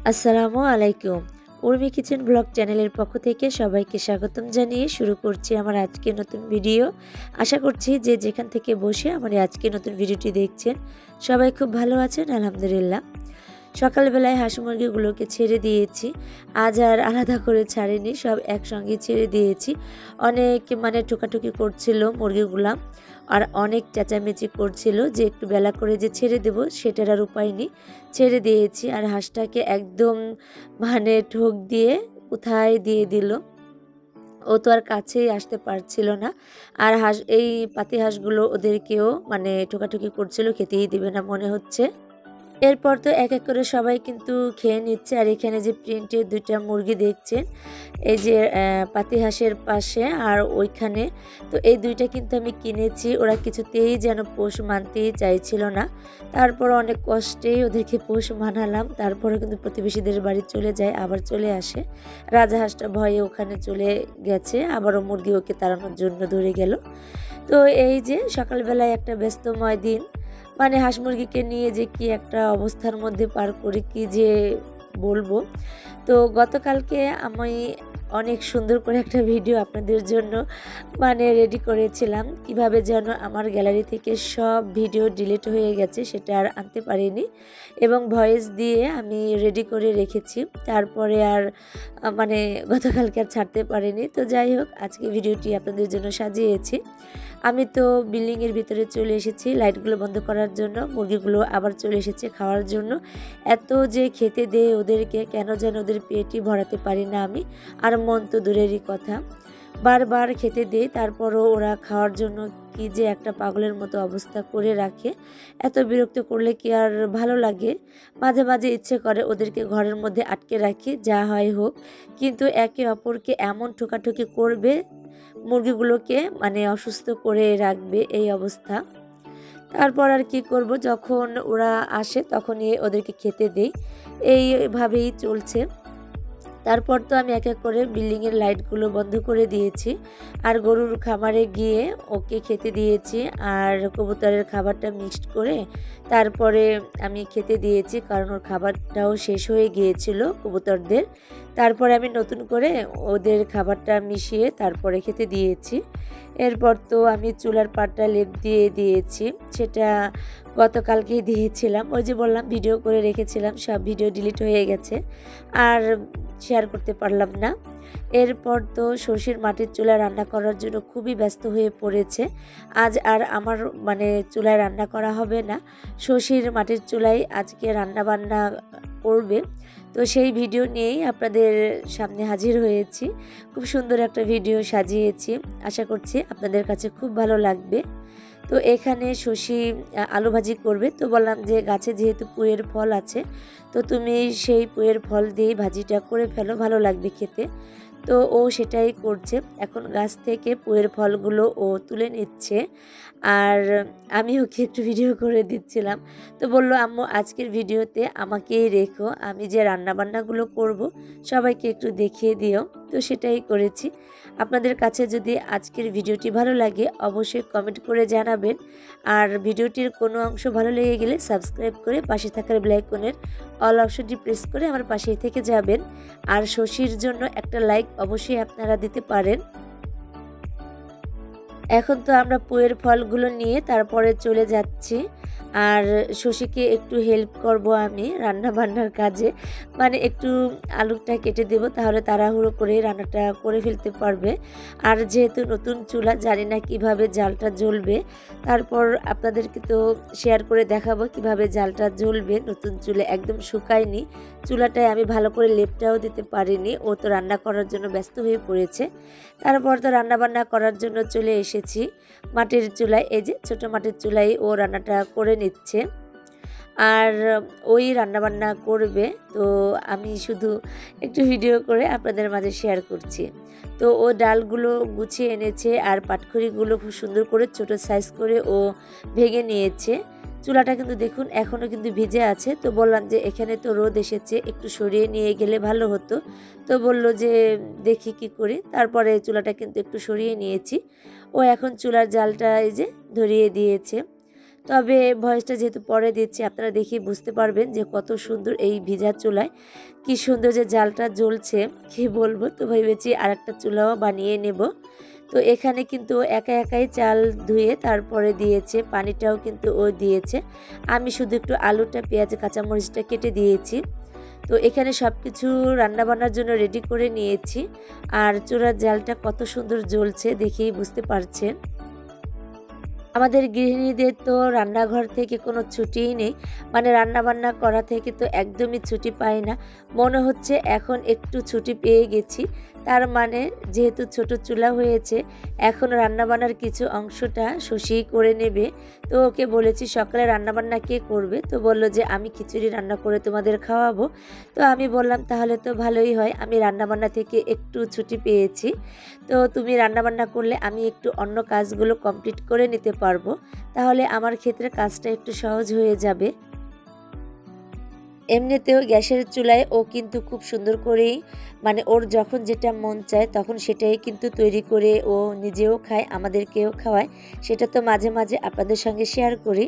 আসসালামু আলাইকুম। Urmi kitchen blog চ্যানেলের পক্ষ থেকে সবাইকে স্বাগতম জানিয়ে শুরু করছি আমার আজকের নতুন ভিডিও। আশা করছি যে যেখান থেকে বসে আমার এই আজকের নতুন ভিডিওটি দেখছেন সবাই খুব ভালো আছেন আলহামদুলিল্লাহ। সকালবেলায় হাঁস মুরগিগুলোকে ছেড়ে দিয়েছি। আজ আর আলাদা করে ছাড়িনি, সব একসঙ্গে ছেড়ে দিয়েছি। অনেক ঠোকাঠুকি করছিল মুরগিগুলা, আর অনেক চেঁচামেচি করছিল যে একটু বেলা করে যে ছেড়ে দেব সেটার আর উপায় নেই, ছেড়ে দিয়েছি। আর হাঁসটাকে একদম ঠোক দিয়ে কোথায় দিয়ে দিল, ও তো আর কাছেই আসতে পারছিল না। আর এই পাতি হাঁসগুলো ওদেরকেও ঠোকাঠুকি করছিল, খেতেই দিবে না মনে হচ্ছে। এরপর তো এক এক করে সবাই কিন্তু খেয়ে নিচ্ছে। আর এখানে যে প্রিন্টের দুইটা মুরগি দেখছেন, এই যে পাতি হাঁসের পাশে আর ওইখানে, তো এই দুইটা কিন্তু আমি কিনেছি। ওরা কিছুতেই যেন পোষ মানতেই চাইছিল না। তারপর অনেক কষ্টেই ওদেরকে পোষ মানালাম। তারপরে কিন্তু প্রতিবেশীদের বাড়ি চলে যায়, আবার চলে আসে। রাজাহাঁসটা ভয়ে ওখানে চলে গেছে, আবারও মুরগি ওকে তাড়ানোর জন্য ধরে গেল। তো এই যে সকালবেলায় একটা ব্যস্তময় দিন, হাঁস মুরগিকে নিয়ে যে কি একটা অবস্থার মধ্যে পার করি কি যে বলবো। তো গতকালকে আমি অনেক সুন্দর করে একটা ভিডিও আপনাদের জন্য রেডি করেছিলাম, কিভাবে যেন আমার গ্যালারি থেকে সব ভিডিও ডিলিট হয়ে গেছে সেটা আর আনতে পারিনি, এবং ভয়েস দিয়ে আমি রেডি করে রেখেছি। তারপরে আর গতকালকে আর ছাড়তে পারিনি। তো যাই হোক, আজকে ভিডিওটি আপনাদের জন্য সাজিয়েছি। আমি তো বিল্ডিংয়ের ভিতরে চলে এসেছি লাইটগুলো বন্ধ করার জন্য। মুরগিগুলো আবার চলে এসেছে খাওয়ার জন্য। এত যে খেতে দেয় ওদেরকে, কেন যেন ওদের পেটই ভরাতে পারি না আমি, আর মন তো দূরেরই কথা। বারবার খেতে দেই, তারপরও ওরা খাওয়ার জন্য কি যে একটা পাগলের মতো অবস্থা করে রাখে। এত বিরক্ত করলে কি আর ভালো লাগে? মাঝে মাঝে ইচ্ছে করে ওদেরকে ঘরের মধ্যে আটকে রাখি, যা হয় হোক, কিন্তু একে অপরকে এমন ঠোকাঠুকি করবে, মুরগিগুলোকে অসুস্থ করে রাখবে, এই অবস্থা। তারপর আর কি করব, যখন ওরা আসে তখনই ওদেরকে খেতে দেই, এইভাবেই চলছে। তারপর তো আমি এক এক করে বিল্ডিংয়ের লাইটগুলো বন্ধ করে দিয়েছি, আর গরুর খামারে গিয়ে ওকে খেতে দিয়েছি, আর কবুতরের খাবারটা মিক্সড করে তারপরে আমি খেতে দিয়েছি, কারণ ওর খাবারটাও শেষ হয়ে গিয়েছিল কবুতরদের। তারপরে আমি নতুন করে ওদের খাবারটা মিশিয়ে তারপরে খেতে দিয়েছি। এরপর তো আমি চুলার পাটটা লেপ দিয়ে দিয়েছি, সেটা গতকালকেই দিয়েছিলাম। ওই যে বললাম ভিডিও করে রেখেছিলাম, সব ভিডিও ডিলিট হয়ে গেছে, আর শেয়ার করতে পারলাম না। এরপর তো শশীর মাটির চুলায় রান্না করার জন্য খুবই ব্যস্ত হয়ে পড়েছে। আজ আর আমার চুলায় রান্না করা হবে না, শশীর মাটির চুলায় আজকে রান্না বান্না করবে। তো সেই ভিডিও নিয়েই আপনাদের সামনে হাজির হয়েছি। খুব সুন্দর একটা ভিডিও সাজিয়েছি, আশা করছি আপনাদের কাছে খুব ভালো লাগবে। তো এখানে শশী আলু ভাজি করবে। তো বললাম যে গাছে যেহেতু পুঁয়ের ফল আছে, তো তুমি সেই পুঁয়ের ফল দিয়েই ভাজিটা করে ফেলো, ভালো লাগবে খেতে। তো ও সেটাই করছে, এখন গাছ থেকে পুঁয়ের ফলগুলো ও তুলে নিচ্ছে, আর আমি ওকে একটু ভিডিও করে দিচ্ছিলাম। তো বললো, আম্মু আজকের ভিডিওতে আমাকেই রেখো, আমি যে রান্নাবান্নাগুলো করব সবাইকে একটু দেখিয়ে দিও। তো সেটাই করেছি। আপনাদের কাছে যদি আজকের ভিডিওটি ভালো লাগে অবশ্যই কমেন্ট করে জানাবেন, আর ভিডিওটির কোনো অংশ ভালো লেগে গেলে সাবস্ক্রাইব করে পাশে থাকার বেল আইকনের অল অপশনটি প্রেস করে আমার পাশেই থেকে যাবেন। আর শশীর জন্য একটা লাইক অবশ্যই আপনারা দিতে পারেন। এখন তো আমরা পুঁয়ের ফলগুলো নিয়ে তারপরে চলে যাচ্ছি, আর শশীকে একটু হেল্প করব আমি রান্না বান্নার কাজে, একটু আলুটা কেটে দেব, তাহলে তাড়াহুড়ো করে রান্নাটা করে ফেলতে পারবে। আর যেহেতু নতুন চুলা, জানি না কিভাবে জালটা জ্বলবে, তারপর আপনাদেরকে তো শেয়ার করে দেখাবো কিভাবে জালটা জ্বলবে। নতুন চুলে একদম শুকায়নি, চুলাটায় আমি ভালো করে লেপটাও দিতে পারিনি, ও তো রান্না করার জন্য ব্যস্ত হয়ে পড়েছে। তারপর তো রান্নাবান্না করার জন্য চলে এসেছি মাটির চুলায়। এই যে ছোটো মাটির চুলায় ও রান্নাটা করে নিচ্ছে, আর ওই রান্নাবান্না করবে। তো আমি শুধু একটু ভিডিও করে আপনাদের মাঝে শেয়ার করছি। তো ও ডালগুলো গুছিয়ে এনেছে, আর পাটখড়িগুলো খুব সুন্দর করে ছোট সাইজ করে ও ভেঙে নিয়েছে। চুলাটা কিন্তু দেখুন এখনও কিন্তু ভিজে আছে। তো বললাম যে এখানে তো রোদ এসেছে, একটু সরিয়ে নিয়ে গেলে ভালো হতো। তো বলল যে দেখি কি করি। তারপরে চুলাটা কিন্তু একটু সরিয়ে নিয়েছি। ও এখন চুলার জালটা এই যে ধরিয়ে দিয়েছে। তবে ভয়েসটা যেহেতু পরে দিচ্ছি আপনারা দেখেই বুঝতে পারবেন যে কত সুন্দর এই ভিজা চুলায় কি সুন্দর যে জালটা জ্বলছে, কি বলবো। তো ভেবেছি আরেকটা চুলাও বানিয়ে নেব। তো এখানে কিন্তু একা একাই চাল ধুয়ে তারপরে দিয়েছে, পানিটাও কিন্তু ও দিয়েছে। আমি শুধু একটু আলুটা, পেঁয়াজ, কাঁচামরিচটা কেটে দিয়েছি। তো এখানে সব কিছু রান্নাবান্নার জন্য রেডি করে নিয়েছি। আর চুলার জালটা কত সুন্দর জ্বলছে দেখেই বুঝতে পারছেন। আমাদের গৃহিণীদের তো রান্নাঘর থেকে কোনো ছুটিই নেই, মানে রান্নাবান্না করা থেকে তো একদমই ছুটি পাই না। মনে হচ্ছে এখন একটু ছুটি পেয়ে গেছি। তার মানে যেহেতু ছোট চুলা হয়েছে, এখন রান্নাবান্নার কিছু অংশটা শশীই করে নেবে। তো ওকে বলেছি সকালে রান্নাবান্না কে করবে, তো বলল যে আমি খিচুড়ি রান্না করে তোমাদের খাওয়াবো। তো আমি বললাম তাহলে তো ভালোই হয়, আমি রান্নাবান্না থেকে একটু ছুটি পেয়েছি। তো তুমি রান্নাবান্না করলে আমি একটু অন্য কাজগুলো কমপ্লিট করে নিতে পারবো, তাহলে আমার ক্ষেত্রে কাজটা একটু সহজ হয়ে যাবে। এমনিতেও গ্যাসের চুলায় ও কিন্তু খুব সুন্দর করেই, মানে ওর যখন যেটা মন চায় তখন সেটাই কিন্তু তৈরি করে ও নিজেও খায়, আমাদেরকেও খাওয়ায়। সেটা তো মাঝে মাঝে আপনাদের সঙ্গে শেয়ার করি।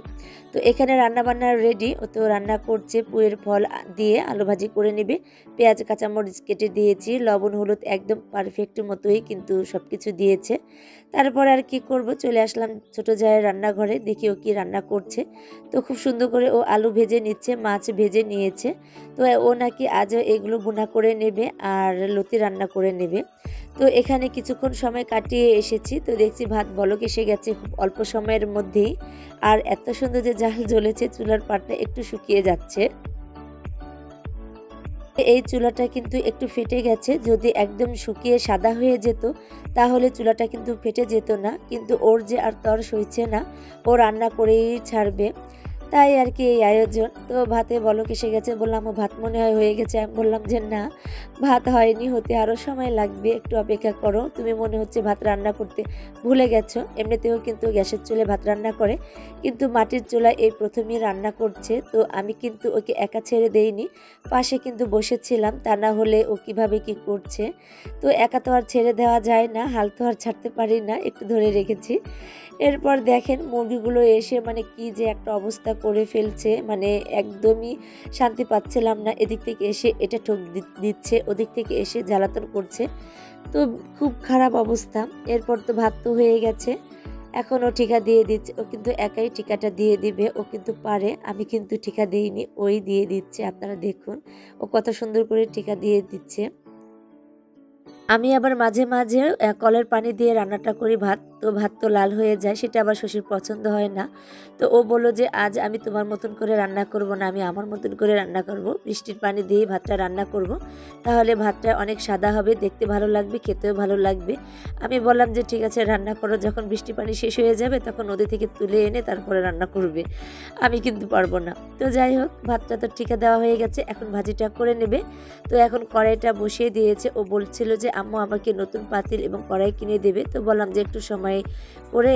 তো এখানে রান্নাবান্না রেডি, ও তো রান্না করছে। পুয়ের ফল দিয়ে আলু ভাজি করে নেবে, পেঁয়াজ কাঁচামরিচ কেটে দিয়েছি, লবণ হলুদ একদম পারফেক্ট মতোই কিন্তু সব কিছু দিয়েছে। তারপর আর কি করব, চলে আসলাম ছোট জায়ের রান্নাঘরে, দেখি ও কি রান্না করছে। তো খুব সুন্দর করে ও আলু ভেজে নিচ্ছে, মাছ ভেজে নিয়েছে। তো ও নাকি আজও এগুলো বোনা করে নেবে আর লতি রান্না করে নেবে। তো এখানে কিছুক্ষণ সময় কাটিয়ে এসেছি, তো দেখছি ভাত বলক এসে গেছে খুব অল্প সময়ের মধ্যেই। আর এত সুন্দর যে জাল জ্বলেছে, চুলার পাটটা একটু শুকিয়ে যাচ্ছে। এই চুলাটা কিন্তু একটু ফেটে গেছে, যদি একদম শুকিয়ে সাদা হয়ে যেত তাহলে চুলাটা কিন্তু ফেটে যেত না, কিন্তু ওর যে আর তর সইছে না, ও রান্না করেই ছাড়বে। তাই আর কি এই আয়োজন। তো ভাতে বলক এসে গেছে, বললাম ও ভাত মনে হয় হয়ে গেছে। আমি বললাম যে না, ভাত হয়নি, হতে আরও সময় লাগবে, একটু অপেক্ষা করো, তুমি মনে হচ্ছে ভাত রান্না করতে ভুলে গেছো। এমনিতেও কিন্তু গ্যাসের চুলে ভাত রান্না করে, কিন্তু মাটির চুলায় এই প্রথমেই রান্না করছে। তো আমি কিন্তু ওকে একা ছেড়ে দেইনি, পাশে কিন্তু বসেছিলাম, তা না হলে ও কিভাবে কি করছে। তো একা তো আর ছেড়ে দেওয়া যায় না, হাল তো আর ছাড়তে পারি না, একটু ধরে রেখেছি। এরপর দেখেন মুরগিগুলো এসে মানে কি যে একটা অবস্থা করে ফেলছে, মানে একদমই শান্তি পাচ্ছিলাম না। এদিক থেকে এসে এটা ঠোক দিচ্ছে, ওদিক থেকে এসে জ্বালাতন করছে, তো খুব খারাপ অবস্থা। এরপর তো ভাত তো হয়ে গেছে, এখন ও ঠিকা দিয়ে দিচ্ছে। ও কিন্তু একাই ঠিকাটা দিয়ে দিবে, ও কিন্তু পারে, আমি কিন্তু ঠিকা দিইনি, ওই দিয়ে দিচ্ছে। আপনারা দেখুন ও কত সুন্দর করে ঠিকা দিয়ে দিচ্ছে। আমি আবার মাঝে মাঝে কলের পানি দিয়ে রান্নাটা করি ভাত, তো ভাত তো লাল হয়ে যায়, সেটা আবার শশীর পছন্দ হয় না। তো ও বলল যে আজ আমি তোমার মতন করে রান্না করব না, আমি আমার মতন করে রান্না করব, বৃষ্টির পানি দিয়ে ভাতটা রান্না করব, তাহলে ভাতটা অনেক সাদা হবে, দেখতে ভালো লাগবে, খেতেও ভালো লাগবে। আমি বললাম যে ঠিক আছে রান্না করো, যখন বৃষ্টির পানি শেষ হয়ে যাবে তখন নদী থেকে তুলে এনে তারপরে রান্না করবে, আমি কিন্তু পারবো না। তো যাই হোক, ভাতটা তো ঠিকা দেওয়া হয়ে গেছে, এখন ভাজিটা করে নেবে। তো এখন কড়াইটা বসিয়ে দিয়েছে। ও বলছিল যে আম্মু আমাকে নতুন পাতিল এবং কড়াই কিনে দেবে, তো বললাম যে একটু সময় করে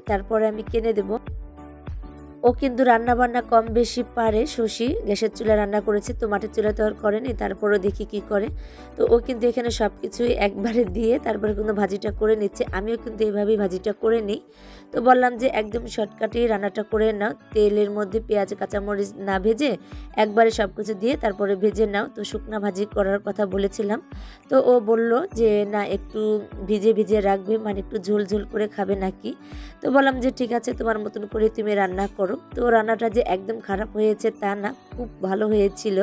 তারপরে আমি কিনে দেবো। ও কিন্তু রান্না বান্না কম বেশি পারে। শশী গ্যাসের চুলায় রান্না করেছে, তো মাটির চুলায় তো আর করেনি, তারপরও দেখি কি করে। তো ও কিন্তু এখানে সব কিছুই একবারে দিয়ে তারপরে কিন্তু ভাজিটা করে নিচ্ছে, আমিও কিন্তু এইভাবেই ভাজিটা করে নিই। তো বললাম যে একদম শর্টকাটেই রান্নাটা করে নাও, তেলের মধ্যে পেঁয়াজ কাঁচামরিচ না ভেজে একবারে সব কিছু দিয়ে তারপরে ভেজে নাও। তো শুকনা ভাজি করার কথা বলেছিলাম, তো ও বলল যে না একটু ভিজে ভিজে রাখবে, মানে একটু ঝোল ঝোল করে খাবে নাকি। তো বললাম যে ঠিক আছে তোমার মতন করে তুমি রান্না করো। তো রান্নাটা যে একদম খারাপ হয়েছে তা না, খুব ভালো হয়েছিল।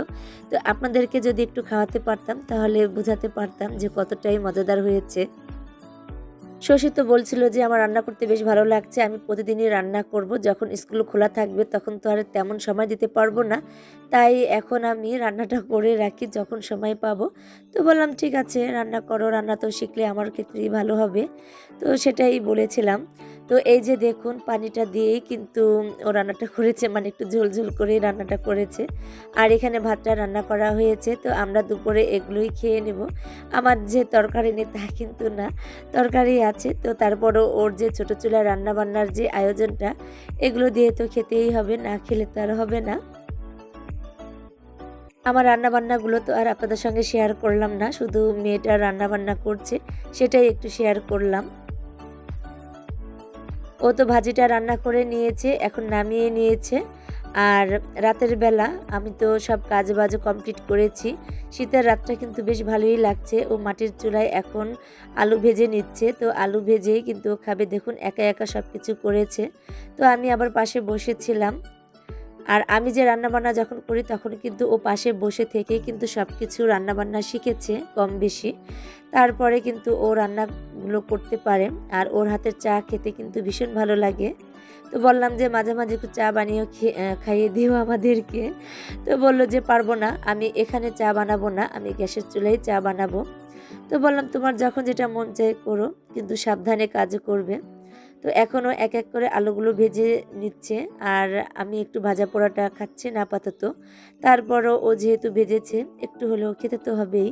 তো আপনাদেরকে যদি একটু খাওয়াতে পারতাম তাহলে বোঝাতে পারতাম যে কতটাই মজাদার হয়েছে। শশী তো বলছিল যে আমার রান্না করতে বেশ ভালো লাগছে, আমি প্রতিদিনই রান্না করব, যখন স্কুল খোলা থাকবে তখন তো আর তেমন সময় দিতে পারবো না, তাই এখন আমি রান্নাটা করে রাখি যখন সময় পাবো। তো বললাম ঠিক আছে রান্না করো, রান্না তো শিখলে আমার ক্ষেত্রেই ভালো হবে, তো সেটাই বলেছিলাম। তো এই যে দেখুন পানিটা দিয়েই কিন্তু ও রান্নাটা করেছে, মানে একটু ঝোল ঝোল করে রান্নাটা করেছে। আর এখানে ভাতটা রান্না করা হয়েছে, তো আমরা দুপুরে এগুলোই খেয়ে নেব। আমার যে তরকারি নেই তা কিন্তু না, তরকারি আছে। তো তারপরও ওর যে ছোটো চুলায় রান্না বান্নার যে আয়োজনটা, এগুলো দিয়ে তো খেতেই হবে, না খেলে তো আর হবে না। আমার রান্নাবান্নাগুলো তো আর আপনাদের সঙ্গে শেয়ার করলাম না, শুধু মেয়েটা রান্নাবান্না করছে সেটাই একটু শেয়ার করলাম। ও তো ভাজিটা রান্না করে নিয়েছে, এখন নামিয়ে নিয়েছে। আর রাতের বেলা আমি তো সব কাজ বাজ কমপ্লিট করেছি। শীতের রাতটা কিন্তু বেশ ভালোই লাগছে। ও মাটির চুলায় এখন আলু ভেজে নিচ্ছে, তো আলু ভেজেই কিন্তু ও খাবে। দেখুন একা একা সব কিছু করেছে। তো আমি আবার পাশে বসেছিলাম। আর আমি যে রান্নাবান্না যখন করি তখন কিন্তু ও পাশে বসে থেকেই কিন্তু সব কিছু রান্নাবান্না শিখেছে কম বেশি। তারপরে কিন্তু ও রান্নাগুলো করতে পারে। আর ওর হাতের চা খেতে কিন্তু ভীষণ ভালো লাগে। তো বললাম যে মাঝে মাঝে একটু চা বানিয়েও খাইয়ে দিও আমাদেরকে। তো বললো যে পারবো না, আমি এখানে চা বানাবো না, আমি গ্যাসের চুলায় চা বানাবো। তো বললাম তোমার যখন যেটা মন চায় করো, কিন্তু সাবধানে কাজ করবে। তো এখনও এক এক করে আলুগুলো ভেজে নিচ্ছে, আর আমি একটু ভাজা পোড়াটা খাচ্ছি না আপাতত। তারপরও ও যেহেতু ভেজেছে একটু হলেও খেতে তো হবেই।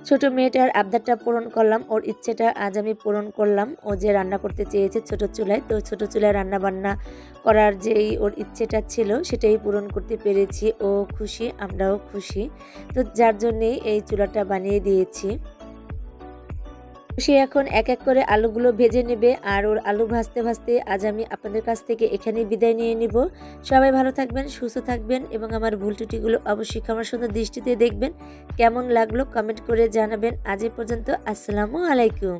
ছোট মেয়েটার আবদারটা পূরণ করলাম, ওর ইচ্ছেটা আজ আমি পূরণ করলাম। ও যে রান্না করতে চেয়েছে ছোট চুলায়, তো ছোট চুলায় রান্না বান্না করার যেই ওর ইচ্ছেটা ছিল সেটাই পূরণ করতে পেরেছি। ও খুশি, আমরাও খুশি। তো যার জন্যেই এই চুলাটা বানিয়ে দিয়েছি। সে এখন এক এক করে আলুগুলো ভেজে নেবে, আর ওর আলু ভাজতে ভাজতে আজ আমি আপনাদের কাছ থেকে এখানেই বিদায় নিয়ে নিব। সবাই ভালো থাকবেন, সুস্থ থাকবেন, এবং আমার ভুল ত্রুটিগুলো অবশ্যই ক্ষমার সুন্দর দৃষ্টিতে দেখবেন। কেমন লাগলো কমেন্ট করে জানাবেন। আজ এ পর্যন্ত, আসসালামু আলাইকুম।